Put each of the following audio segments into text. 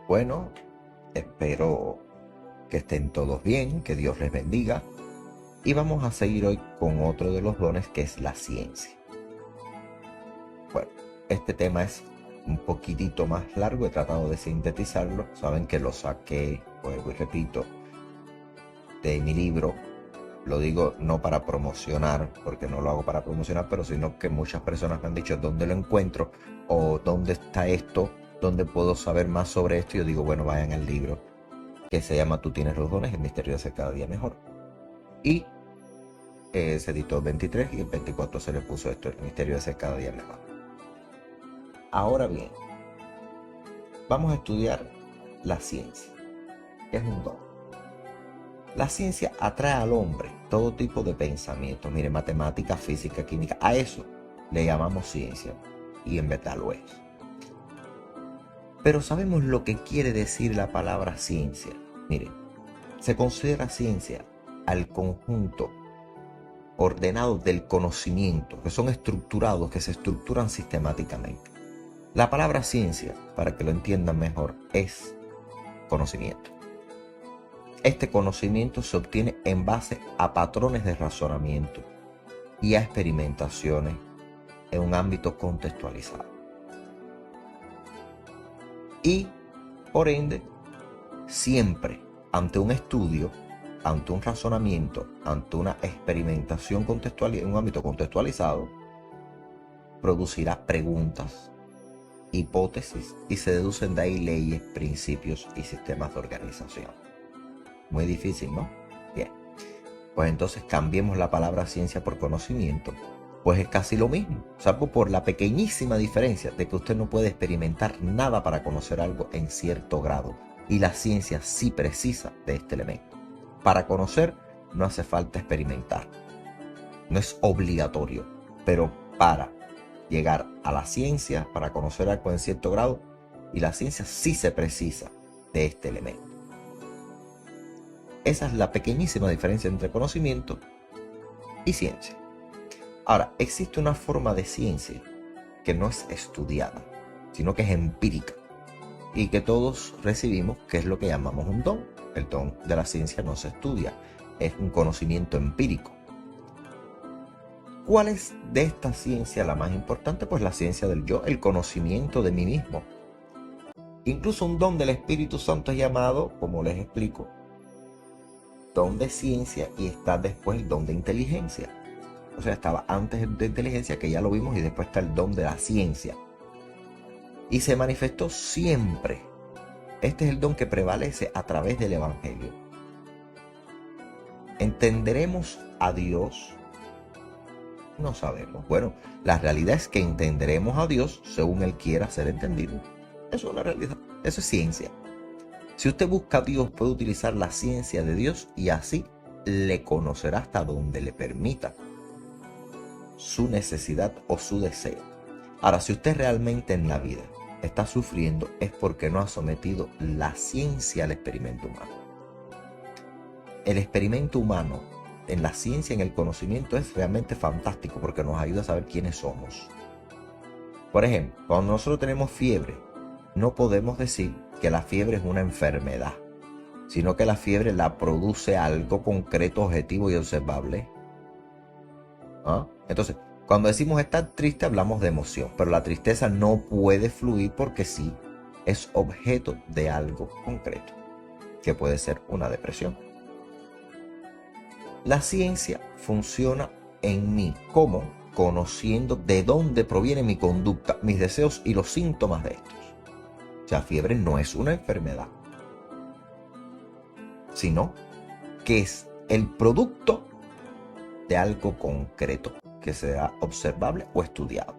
Bueno, espero que estén todos bien, que Dios les bendiga. Y vamos a seguir hoy con otro de los dones, que es la ciencia. Bueno, este tema es un poquitito más largo, he tratado de sintetizarlo. Saben que lo saqué, vuelvo y repito, de mi libro. Lo digo no para promocionar, porque no lo hago para promocionar, pero sino que muchas personas me han dicho dónde lo encuentro o dónde está esto, dónde puedo saber más sobre esto. Y yo digo, bueno, vayan al libro que se llama Tú tienes los dones, el misterio de hacer cada día mejor. Y se editó el 23 y el 24 se le puso esto, el misterio de hacer cada día mejor. Ahora bien, vamos a estudiar la ciencia, que es un don. La ciencia atrae al hombre todo tipo de pensamientos, mire, matemática, física, química, a eso le llamamos ciencia, y en verdad lo es. Pero ¿sabemos lo que quiere decir la palabra ciencia? Mire, se considera ciencia al conjunto ordenado del conocimiento, que son estructurados, que se estructuran sistemáticamente. La palabra ciencia, para que lo entiendan mejor, es conocimiento. Este conocimiento se obtiene en base a patrones de razonamiento y a experimentaciones en un ámbito contextualizado. Y, por ende, siempre ante un estudio, ante un razonamiento, ante una experimentación contextual en un ámbito contextualizado, producirá preguntas, hipótesis, y se deducen de ahí leyes, principios y sistemas de organización. Muy difícil, ¿no? Bien, pues entonces cambiemos la palabra ciencia por conocimiento, pues es casi lo mismo, salvo por la pequeñísima diferencia de que usted no puede experimentar nada para conocer algo en cierto grado, y la ciencia sí precisa de este elemento. Para conocer no hace falta experimentar, no es obligatorio, pero para llegar a la ciencia, para conocer algo en cierto grado, y la ciencia sí se precisa de este elemento. Esa es la pequeñísima diferencia entre conocimiento y ciencia. Ahora, existe una forma de ciencia que no es estudiada, sino que es empírica, y que todos recibimos, que es lo que llamamos un don. El don de la ciencia no se estudia, es un conocimiento empírico. ¿Cuál es de esta ciencia la más importante? Pues la ciencia del yo, el conocimiento de mí mismo. Incluso un don del Espíritu Santo es llamado, como les explico, don de ciencia, y está después el don de inteligencia. O sea, estaba antes de inteligencia, que ya lo vimos, y después está el don de la ciencia. Y se manifestó siempre. Este es el don que prevalece a través del Evangelio. ¿Entenderemos a Dios? No sabemos. Bueno, la realidad es que entenderemos a Dios según Él quiera ser entendido. Eso es una realidad. Eso es ciencia. Si usted busca a Dios, puede utilizar la ciencia de Dios y así le conocerá hasta donde le permita su necesidad o su deseo. Ahora, si usted realmente en la vida está sufriendo, es porque no ha sometido la ciencia al experimento humano. El experimento humano en la ciencia, en el conocimiento, es realmente fantástico porque nos ayuda a saber quiénes somos. Por ejemplo, cuando nosotros tenemos fiebre, no podemos decir que la fiebre es una enfermedad, sino que la fiebre la produce algo concreto, objetivo y observable. ¿Ah? Entonces, cuando decimos estar triste, hablamos de emoción, pero la tristeza no puede fluir porque sí es objeto de algo concreto, que puede ser una depresión. La ciencia funciona en mí como conociendo de dónde proviene mi conducta, mis deseos y los síntomas de estos. O sea, fiebre no es una enfermedad, sino que es el producto de algo concreto que sea observable o estudiado.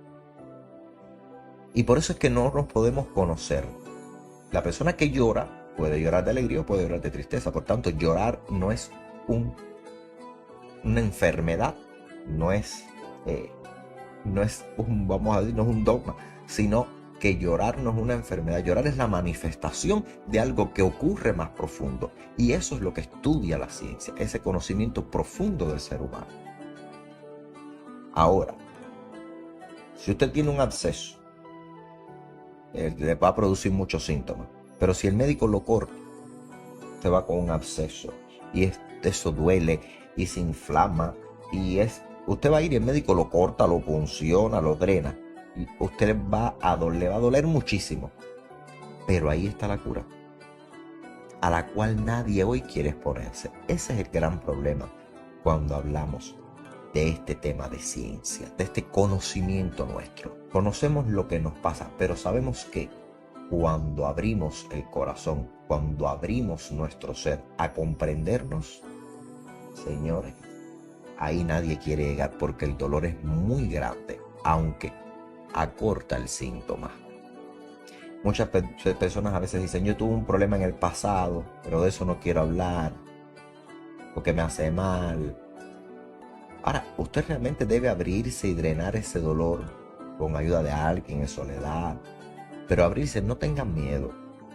Y por eso es que no nos podemos conocer. La persona que llora puede llorar de alegría o puede llorar de tristeza. Por tanto, llorar no es una enfermedad, no es un, vamos a decir, no es un dogma, sino que llorar no es una enfermedad. Llorar es la manifestación de algo que ocurre más profundo. Y eso es lo que estudia la ciencia, ese conocimiento profundo del ser humano. Ahora, si usted tiene un absceso, le va a producir muchos síntomas. Pero si el médico lo corta, se va con un absceso y eso duele y se inflama usted va a ir y el médico lo corta, lo punciona, lo drena y usted le va a doler muchísimo. Pero ahí está la cura, a la cual nadie hoy quiere exponerse. Ese es el gran problema cuando hablamos de este tema de ciencia, de este conocimiento nuestro. Conocemos lo que nos pasa, pero sabemos que cuando abrimos el corazón, cuando abrimos nuestro ser a comprendernos, señores, ahí nadie quiere llegar porque el dolor es muy grande, aunque acorta el síntoma. Muchas personas a veces dicen, yo tuve un problema en el pasado, pero de eso no quiero hablar, porque me hace mal. Ahora, usted realmente debe abrirse y drenar ese dolor con ayuda de alguien en soledad. Pero abrirse, no tengan miedo.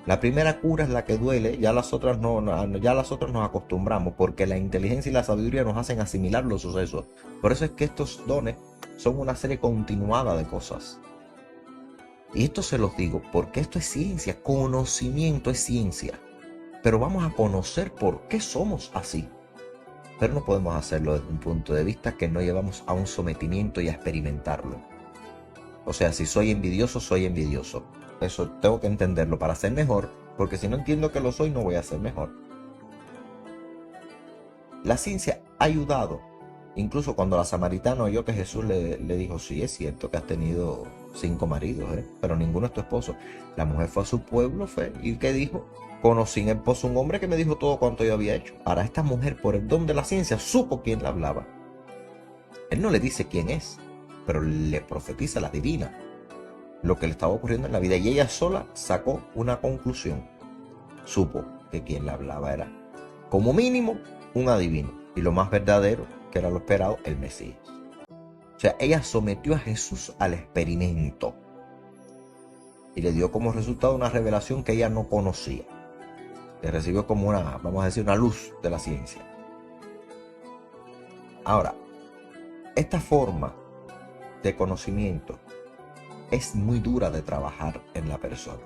La primera cura es la que duele, ya las otras nos acostumbramos, porque la inteligencia y la sabiduría nos hacen asimilar los sucesos. Por eso es que estos dones son una serie continuada de cosas. Y esto se los digo porque esto es ciencia, conocimiento es ciencia. Pero vamos a conocer por qué somos así. Pero no podemos hacerlo desde un punto de vista que no llevamos a un sometimiento y a experimentarlo. O sea, si soy envidioso, soy envidioso. Eso tengo que entenderlo para ser mejor, porque si no entiendo que lo soy, no voy a ser mejor. La ciencia ha ayudado. Incluso cuando la samaritana oyó que Jesús le dijo, sí, es cierto que has tenido 5 maridos, pero ninguno es tu esposo. La mujer fue a su pueblo, y ¿qué dijo? Conocí en el pozo un hombre que me dijo todo cuanto yo había hecho. Ahora esta mujer, por el don de la ciencia, supo quién le hablaba. Él no le dice quién es, pero le profetiza, la adivina, lo que le estaba ocurriendo en la vida. Y ella sola sacó una conclusión. Supo que quien le hablaba era, como mínimo, un adivino. Y lo más verdadero, que era lo esperado, el Mesías. O sea, ella sometió a Jesús al experimento. Y le dio como resultado una revelación que ella no conocía. Le recibió como vamos a decir, una luz de la ciencia. Ahora, esta forma de conocimiento es muy dura de trabajar en la persona.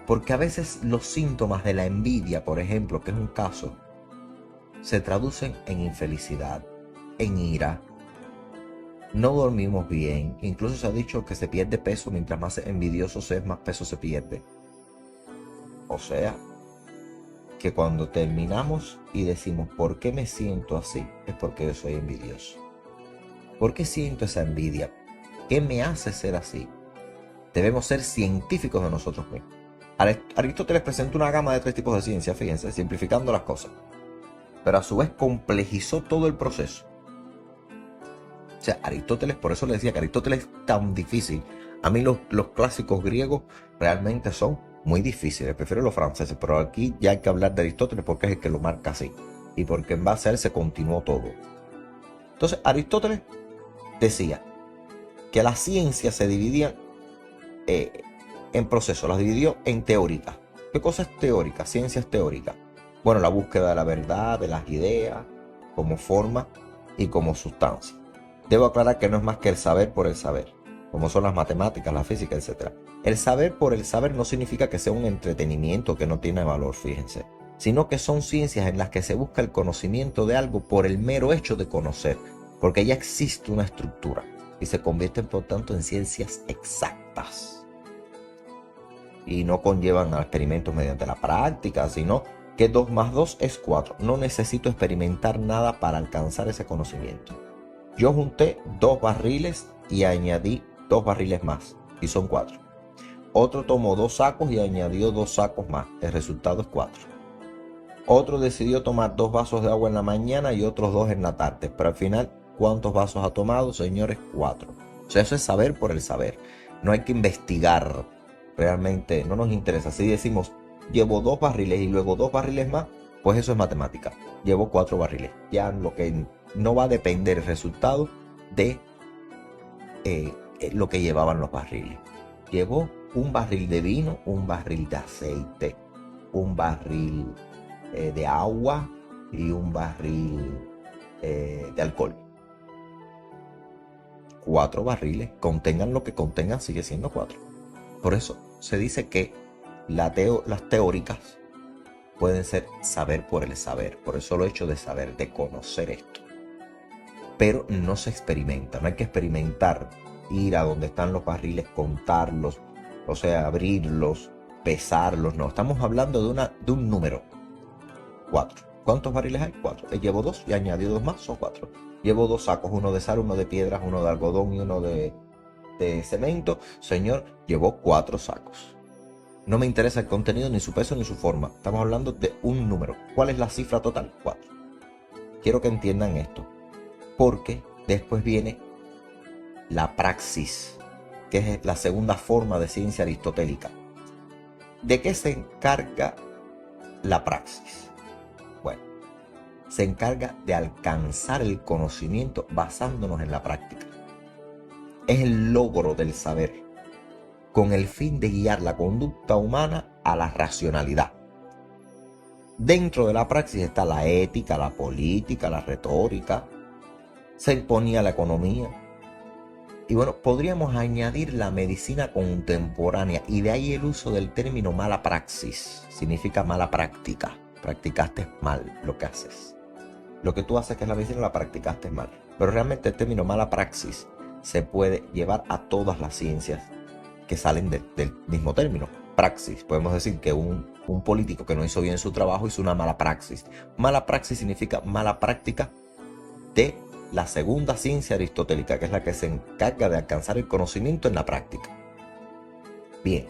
Porque a veces los síntomas de la envidia, por ejemplo, que es un caso, se traducen en infelicidad, en ira. No dormimos bien. Incluso se ha dicho que se pierde peso. Mientras más envidioso se es, más peso se pierde. O sea, que cuando terminamos y decimos, ¿por qué me siento así? Es porque yo soy envidioso. ¿Por qué siento esa envidia? ¿Qué me hace ser así? Debemos ser científicos de nosotros mismos. Aristóteles presentó una gama de 3 tipos de ciencia, fíjense, simplificando las cosas. Pero a su vez complejizó todo el proceso. O sea, Aristóteles, por eso le decía que Aristóteles es tan difícil. A mí los clásicos griegos realmente son muy difíciles. Prefiero los franceses, pero aquí ya hay que hablar de Aristóteles porque es el que lo marca así. Y porque en base a él se continuó todo. Entonces, Aristóteles decía que la ciencia se dividía en procesos. Las dividió en teóricas. ¿Qué cosa es teórica? Ciencia es teórica. Bueno, la búsqueda de la verdad, de las ideas, como forma y como sustancia. Debo aclarar que no es más que el saber por el saber, como son las matemáticas, la física, etc. El saber por el saber no significa que sea un entretenimiento que no tiene valor, fíjense, sino que son ciencias en las que se busca el conocimiento de algo por el mero hecho de conocer, porque ya existe una estructura y se convierten por tanto en ciencias exactas. Y no conllevan a experimentos mediante la práctica, sino que 2 más 2 es 4. No necesito experimentar nada para alcanzar ese conocimiento. Yo junté 2 barriles y añadí 2 barriles más, y son 4. Otro tomó 2 sacos y añadió 2 sacos más, el resultado es 4. Otro decidió tomar 2 vasos de agua en la mañana y otros 2 en la tarde, pero al final, ¿cuántos vasos ha tomado, señores? 4. O sea, eso es saber por el saber. No hay que investigar, realmente no nos interesa. Si decimos, llevo 2 barriles y luego 2 barriles más, pues eso es matemática. Llevo 4 barriles. Ya lo que no va a depender el resultado de lo que llevaban los barriles. Llevó un barril de vino, un barril de aceite, un barril de agua y un barril de alcohol. 4 barriles, contengan lo que contengan, sigue siendo 4. Por eso se dice que las teóricas pueden ser saber por el saber, por el solo hecho de saber, de conocer esto. Pero no se experimenta, no hay que experimentar, ir a donde están los barriles, contarlos, o sea, abrirlos, pesarlos, no. Estamos hablando de un número, 4. ¿Cuántos barriles hay? 4. Llevo 2 y añadí 2 más, son 4. Llevo 2 sacos, uno de sal, uno de piedras, uno de algodón y uno de cemento. Señor, llevo 4 sacos. No me interesa el contenido, ni su peso, ni su forma. Estamos hablando de un número. ¿Cuál es la cifra total? 4. Quiero que entiendan esto, porque después viene la praxis, que es la segunda forma de ciencia aristotélica. ¿De qué se encarga la praxis? Bueno, se encarga de alcanzar el conocimiento basándonos en la práctica. Es el logro del saber, con el fin de guiar la conducta humana a la racionalidad. Dentro de la praxis está la ética, la política, la retórica, se imponía la economía. Y bueno, podríamos añadir la medicina contemporánea, y de ahí el uso del término mala praxis. Significa mala práctica. Practicaste mal lo que haces. Lo que tú haces, que es la medicina, la practicaste mal. Pero realmente el término mala praxis se puede llevar a todas las ciencias que salen del mismo término. Praxis. Podemos decir que un político que no hizo bien su trabajo hizo una mala praxis. Mala praxis significa mala práctica de la segunda ciencia aristotélica, que es la que se encarga de alcanzar el conocimiento en la práctica. Bien,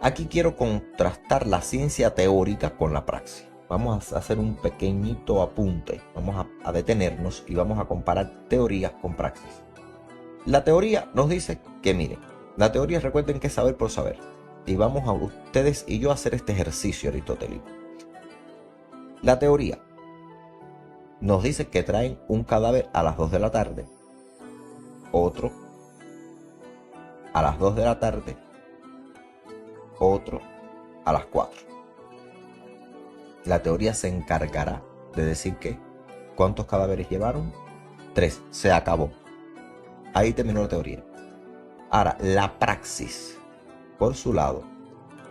aquí quiero contrastar la ciencia teórica con la praxis. Vamos a hacer un pequeñito apunte, vamos a detenernos y vamos a comparar teorías con praxis. La teoría nos dice que, miren, la teoría, recuerden que es saber por saber. Y vamos a ustedes y yo a hacer este ejercicio aristotélico. La teoría nos dice que traen un cadáver a las 2 de la tarde, otro a las 2 de la tarde, otro a las 4. La teoría se encargará de decir que ¿cuántos cadáveres llevaron? 3. Se acabó. Ahí terminó la teoría. Ahora, la praxis, por su lado,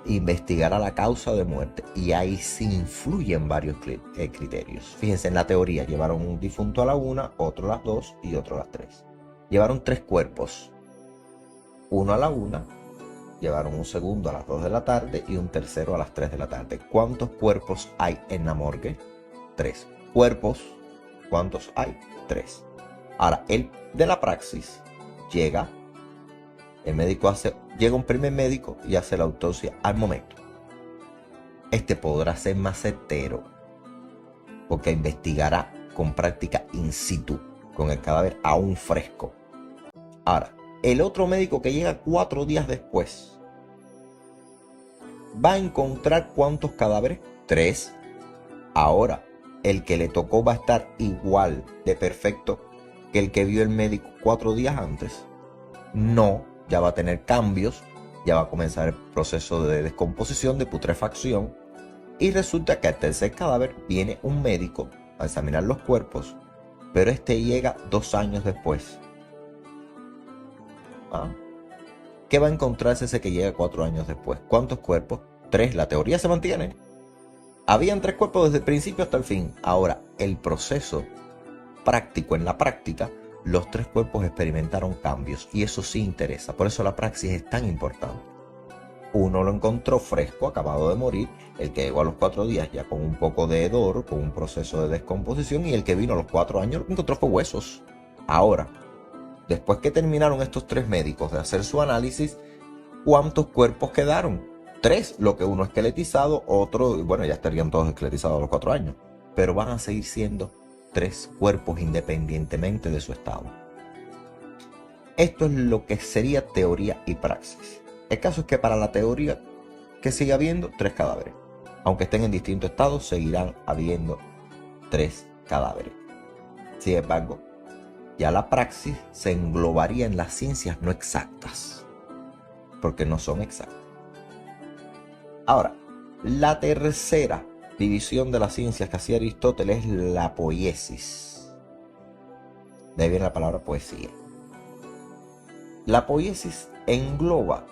investigará la causa de muerte, y ahí sí influyen varios criterios. Fíjense, en la teoría llevaron un difunto a la 1, otro a las 2 y otro a las 3. Llevaron 3 cuerpos, uno a la 1, llevaron un segundo a las 2 de la tarde y un tercero a las 3 de la tarde. ¿Cuántos cuerpos hay en la morgue? 3 cuerpos. ¿Cuántos hay? 3. Ahora, el de la praxis llega, el médico llega un primer médico y hace la autopsia al momento. Este podrá ser más certero, porque investigará con práctica in situ, con el cadáver aún fresco. Ahora, el otro médico que llega 4 días después va a encontrar ¿cuántos cadáveres? 3. Ahora, el que le tocó va a estar igual de perfecto que el que vio el médico 4 días antes. No, ya va a tener cambios, ya va a comenzar el proceso de descomposición, de putrefacción, y resulta que al tercer cadáver viene un médico a examinar los cuerpos, pero este llega 2 años después. ¿Qué va a encontrarse ese que llega 4 años después? ¿Cuántos cuerpos? 3. La teoría se mantiene. Habían 3 cuerpos desde el principio hasta el fin. Ahora, el proceso práctico, en la práctica, los 3 cuerpos experimentaron cambios, y eso sí interesa. Por eso la praxis es tan importante. Uno lo encontró fresco, acabado de morir, el que llegó a los 4 días ya con un poco de hedor, con un proceso de descomposición, y el que vino a los 4 años lo que encontró fue huesos. Ahora, después que terminaron estos 3 médicos de hacer su análisis, ¿cuántos cuerpos quedaron? 3, lo que uno esqueletizado, otro, bueno, ya estarían todos esqueletizados a los 4 años, pero van a seguir siendo 3 cuerpos independientemente de su estado. Esto es lo que sería teoría y praxis. El caso es que para la teoría, que sigue habiendo 3 cadáveres. Aunque estén en distintos estados, seguirán habiendo 3 cadáveres. Sin embargo, ya la praxis se englobaría en las ciencias no exactas, porque no son exactas. Ahora, la tercera división de las ciencias que hacía Aristóteles es la poiesis. De ahí viene la palabra poesía. La poiesis engloba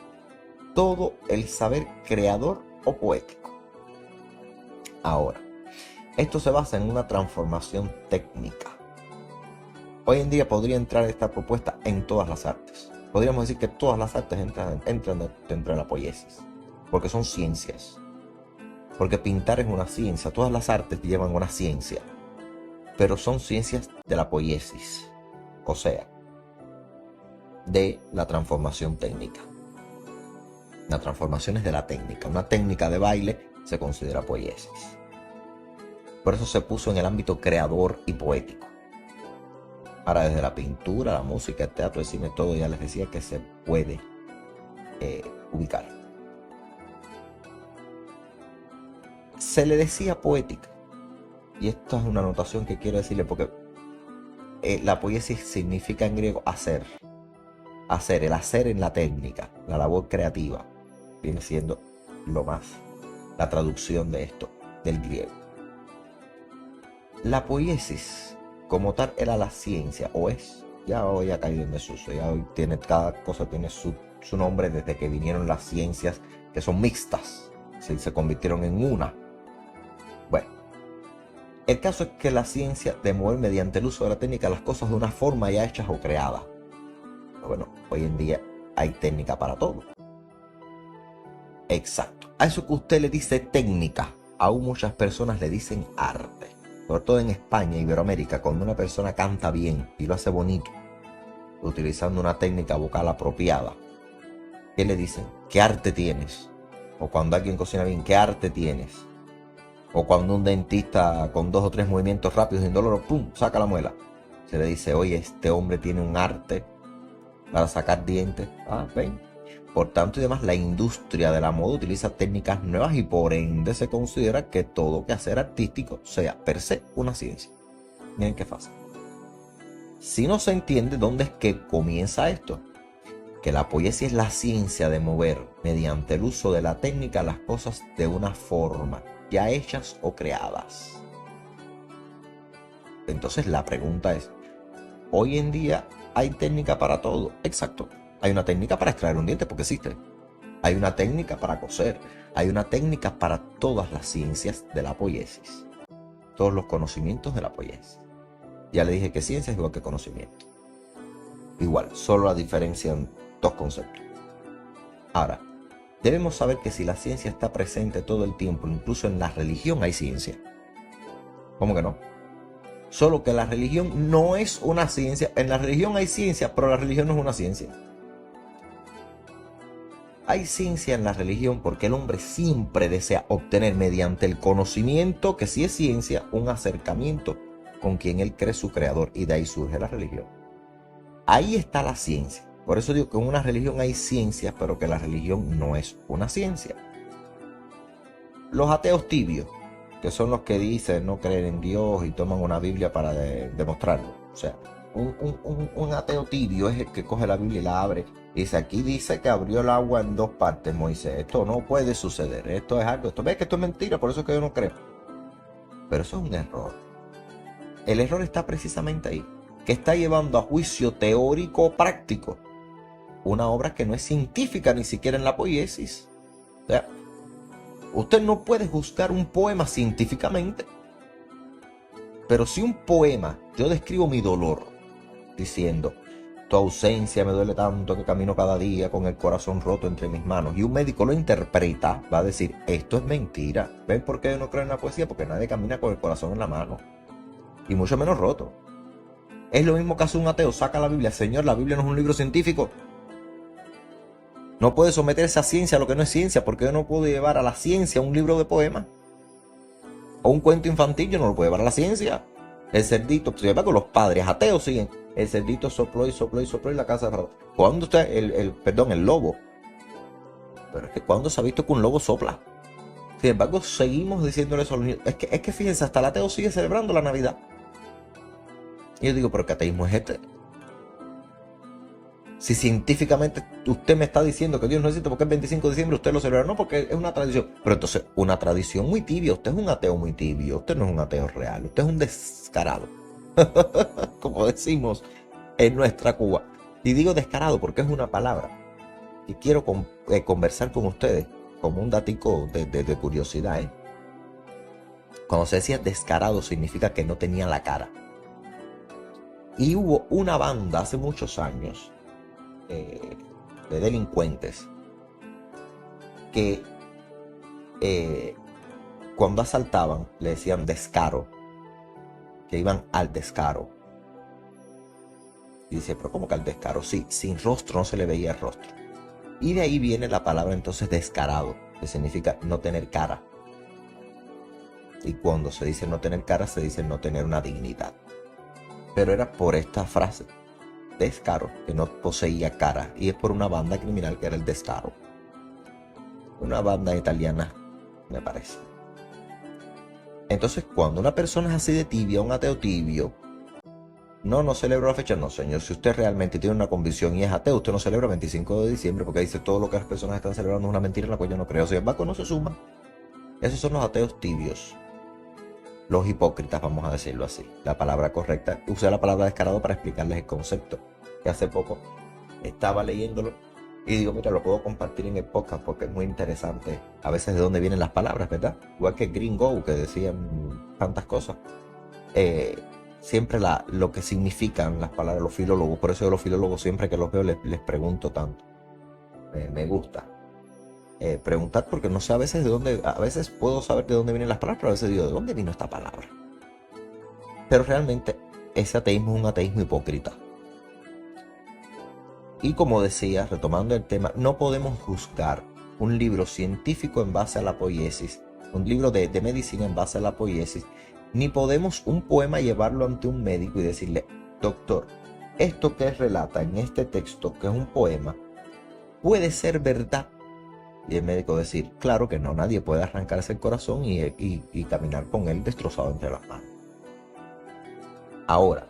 todo el saber creador o poético. Ahora, esto se basa en una transformación técnica. Hoy en día podría entrar esta propuesta en todas las artes. Podríamos decir que todas las artes entran dentro de la poiesis, porque son ciencias. Porque pintar es una ciencia, todas las artes llevan una ciencia, pero son ciencias de la poiesis, o sea, de la transformación técnica. La transformación es de la técnica. Una técnica de baile se considera poiesis. Por eso se puso en el ámbito creador y poético. Ahora, desde la pintura, la música, el teatro, el cine, todo, ya les decía que se puede ubicar. Se le decía poética. Y esto es una anotación que quiero decirle porque la poiesis significa en griego hacer. Hacer, el hacer en la técnica, la labor creativa. Viene siendo lo más, la traducción de esto, del griego. La poiesis, como tal, era la ciencia, o es, ya hoy ha caído en desuso, ya hoy cada cosa tiene su nombre desde que vinieron las ciencias que son mixtas, se convirtieron en una. Bueno, el caso es que la ciencia de mover mediante el uso de la técnica las cosas de una forma ya hechas o creadas. Bueno, hoy en día hay técnica para todo. Exacto. A eso que usted le dice técnica, aún muchas personas le dicen arte. Sobre todo en España y Iberoamérica, cuando una persona canta bien y lo hace bonito, utilizando una técnica vocal apropiada, ¿qué le dicen? ¿Qué arte tienes? O cuando alguien cocina bien, ¿qué arte tienes? O cuando un dentista con 2 o 3 movimientos rápidos y indoloros, ¡pum!, saca la muela. Se le dice, oye, este hombre tiene un arte para sacar dientes. Ah, ven. Por tanto y demás, la industria de la moda utiliza técnicas nuevas y por ende se considera que todo quehacer artístico sea per se una ciencia. Miren qué fácil. Si no se entiende dónde es que comienza esto, que la poiesis es la ciencia de mover mediante el uso de la técnica las cosas de una forma, ya hechas o creadas. Entonces la pregunta es, hoy en día hay técnica para todo. Exacto. Hay una técnica para extraer un diente porque existe. Hay una técnica para coser. Hay una técnica para todas las ciencias de la poiesis. Todos los conocimientos de la poiesis. Ya le dije que ciencia es igual que conocimiento. Igual, solo la diferencian 2 conceptos. Ahora, debemos saber que si la ciencia está presente todo el tiempo, incluso en la religión hay ciencia. ¿Cómo que no? Solo que la religión no es una ciencia. En la religión hay ciencia, pero la religión no es una ciencia. Hay ciencia en la religión porque el hombre siempre desea obtener mediante el conocimiento, que sí es ciencia, un acercamiento con quien él cree su creador, y de ahí surge la religión. Ahí está la ciencia. Por eso digo que en una religión hay ciencia, pero que la religión no es una ciencia. Los ateos tibios, que son los que dicen no creer en Dios y toman una Biblia para demostrarlo. O sea, un ateo tibio es el que coge la Biblia y la abre. Dice, aquí dice que abrió el agua en 2 partes, Moisés. Esto no puede suceder. Esto es algo. Ves que esto es mentira, por eso es que yo no creo. Pero eso es un error. El error está precisamente ahí, que está llevando a juicio teórico o práctico una obra que no es científica ni siquiera en la poiesis. O sea, usted no puede juzgar un poema científicamente. Pero si un poema, yo describo mi dolor diciendo, tu ausencia me duele tanto que camino cada día con el corazón roto entre mis manos, y un médico lo interpreta, va a decir, esto es mentira. ¿Ven por qué yo no creo en la poesía? Porque nadie camina con el corazón en la mano, y mucho menos roto. Es lo mismo que hace un ateo, saca la Biblia. Señor, la Biblia no es un libro científico. No puede someterse a ciencia a lo que no es ciencia, porque yo no puedo llevar a la ciencia un libro de poemas o un cuento infantil. Yo no lo puedo llevar a la ciencia. El cerdito, sin embargo, los padres ateos siguen. El cerdito sopló y sopló y sopló y la casa cerró. ¿Cuándo usted, el lobo? Pero es que ¿cuándo se ha visto que un lobo sopla? Sin embargo, seguimos diciéndole eso a los niños. Es que fíjense, hasta el ateo sigue celebrando la Navidad. Y yo digo, ¿pero qué ateísmo es este? Si científicamente usted me está diciendo que Dios no existe porque es 25 de diciembre, usted lo celebra. No, porque es una tradición. Pero entonces, una tradición muy tibia. Usted es un ateo muy tibio. Usted no es un ateo real. Usted es un descarado. Como decimos en nuestra Cuba. Y digo descarado porque es una palabra y quiero conversar con ustedes como un datico de curiosidad. Cuando se decía descarado significa que no tenía la cara. Y hubo una banda hace muchos años de delincuentes que cuando asaltaban le decían descaro, que iban al descaro. Y dice, pero ¿cómo que al descaro? Sí, sin rostro, no se le veía el rostro. Y de ahí viene la palabra entonces descarado, que significa no tener cara. Y cuando se dice no tener cara, se dice no tener una dignidad. Pero era por esta frase, descaro, que no poseía cara. Y es por una banda criminal que era el descaro. Una banda italiana, me parece. Entonces, cuando una persona es así de tibia, un ateo tibio, no celebra la fecha. No, señor, si usted realmente tiene una convicción y es ateo, usted no celebra el 25 de diciembre porque dice todo lo que las personas están celebrando es una mentira en la cual yo no creo. Si el banco no se suma, esos son los ateos tibios. Los hipócritas, vamos a decirlo así. La palabra correcta, usé la palabra descarado para explicarles el concepto. Que hace poco estaba leyéndolo y digo, mira, lo puedo compartir en el podcast porque es muy interesante a veces de dónde vienen las palabras, ¿verdad? Igual que Gringo, que decían tantas cosas. Siempre lo que significan las palabras, los filólogos. Por eso yo los filólogos siempre que los veo les pregunto tanto. Me gusta preguntar porque no sé a veces de dónde, a veces puedo saber de dónde vienen las palabras, pero a veces digo, ¿de dónde vino esta palabra? Pero realmente ese ateísmo es un ateísmo hipócrita. Y como decía, retomando el tema, no podemos juzgar un libro científico en base a la poiesis, un libro de medicina en base a la poiesis, ni podemos un poema llevarlo ante un médico y decirle, doctor, esto que relata en este texto, que es un poema, puede ser verdad. Y el médico decir, claro que no, nadie puede arrancarse el corazón y caminar con él destrozado entre las manos. Ahora,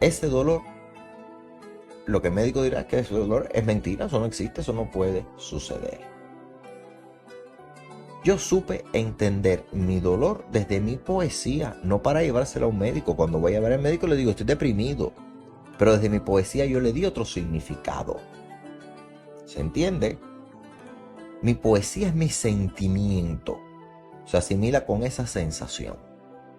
ese dolor, lo que el médico dirá es que ese dolor es mentira, eso no existe, eso no puede suceder. Yo supe entender mi dolor desde mi poesía, no para llevárselo a un médico. Cuando voy a ver al médico le digo, estoy deprimido. Pero desde mi poesía yo le di otro significado. ¿Se entiende? Mi poesía es mi sentimiento. Se asimila con esa sensación.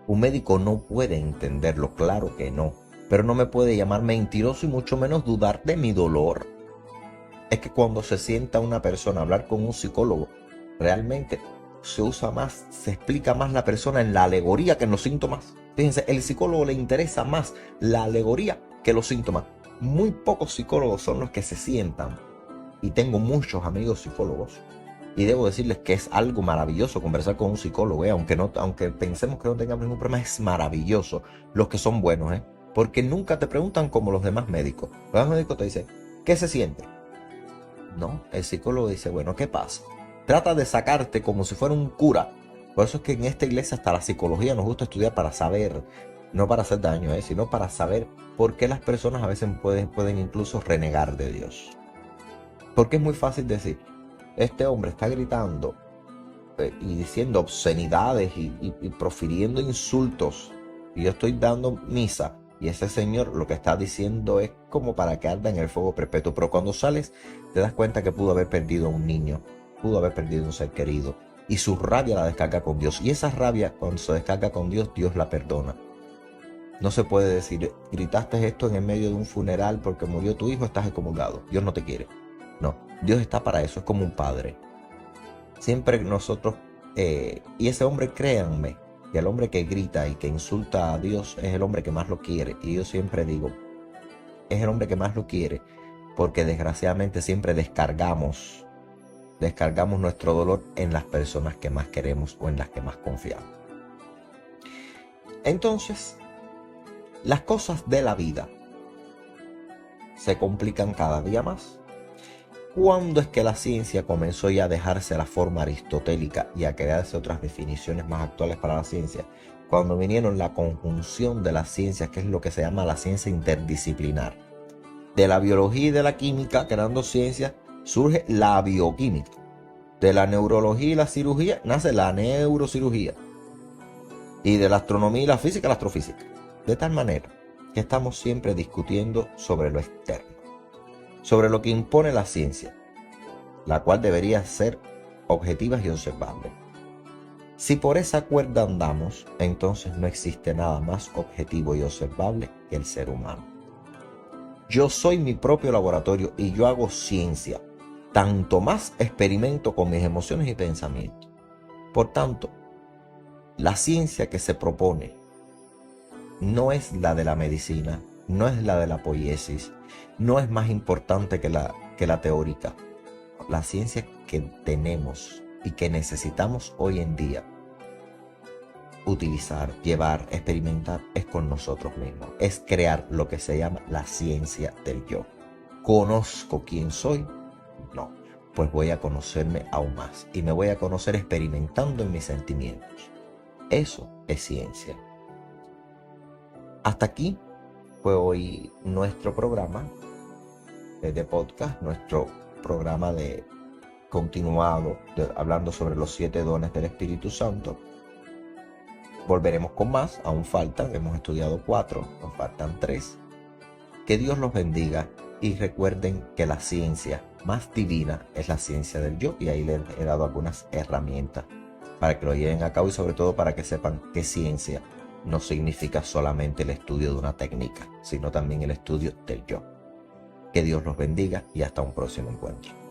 Un médico no puede entenderlo, claro que no. Pero no me puede llamar mentiroso y mucho menos dudar de mi dolor. Es que cuando se sienta una persona a hablar con un psicólogo, realmente se usa más, se explica más la persona en la alegoría que en los síntomas. Fíjense, el psicólogo le interesa más la alegoría que los síntomas. Muy pocos psicólogos son los que se sientan. Y tengo muchos amigos psicólogos. Y debo decirles que es algo maravilloso conversar con un psicólogo, aunque pensemos que no tengamos ningún problema, es maravilloso. Los que son buenos, porque nunca te preguntan como los demás médicos. Los demás médicos te dicen, ¿qué se siente? No, el psicólogo dice, bueno, ¿qué pasa? Trata de sacarte como si fuera un cura. Por eso es que en esta iglesia hasta la psicología nos gusta estudiar para saber, no para hacer daño, sino para saber por qué las personas a veces pueden incluso renegar de Dios. Porque es muy fácil decir, este hombre está gritando y diciendo obscenidades y profiriendo insultos y yo estoy dando misa y ese señor lo que está diciendo es como para que arda en el fuego perpetuo, pero cuando sales te das cuenta que pudo haber perdido a un niño, pudo haber perdido un ser querido y su rabia la descarga con Dios, y esa rabia cuando se descarga con Dios, Dios la perdona. No se puede decir, gritaste esto en el medio de un funeral porque murió tu hijo, estás excomulgado, Dios no te quiere. No, Dios está para eso, es como un padre. Siempre nosotros, y ese hombre, créanme, que el hombre que grita y que insulta a Dios es el hombre que más lo quiere. Y yo siempre digo, es el hombre que más lo quiere, porque desgraciadamente siempre descargamos nuestro dolor en las personas que más queremos o en las que más confiamos. Entonces, las cosas de la vida se complican cada día más. ¿Cuándo es que la ciencia comenzó ya a dejarse la forma aristotélica y a crearse otras definiciones más actuales para la ciencia? Cuando vinieron la conjunción de las ciencias, que es lo que se llama la ciencia interdisciplinar. De la biología y de la química, creando ciencias, surge la bioquímica. De la neurología y la cirugía, nace la neurocirugía. Y de la astronomía y la física, la astrofísica. De tal manera que estamos siempre discutiendo sobre lo externo, sobre lo que impone la ciencia. la cual debería ser objetiva y observable. Si por esa cuerda andamos, entonces no existe nada más objetivo y observable que el ser humano. Yo soy mi propio laboratorio y yo hago ciencia. Tanto más experimento con mis emociones y pensamientos. Por tanto, la ciencia que se propone no es la de la medicina, no es la de la poiesis, no es más importante que la teórica. La ciencia que tenemos y que necesitamos hoy en día utilizar, llevar, experimentar es con nosotros mismos. Es crear lo que se llama la ciencia del yo. ¿Conozco quién soy? No. Pues voy a conocerme aún más y me voy a conocer experimentando en mis sentimientos. Eso es ciencia. Hasta aquí fue hoy nuestro programa de podcast, nuestro programa de continuado hablando sobre los 7 dones del Espíritu Santo. Volveremos con más, aún faltan, hemos estudiado 4, nos faltan 3. Que Dios los bendiga y recuerden que la ciencia más divina es la ciencia del yo, y ahí les he dado algunas herramientas para que lo lleven a cabo y sobre todo para que sepan que ciencia no significa solamente el estudio de una técnica, sino también el estudio del yo. Que Dios los bendiga y hasta un próximo encuentro.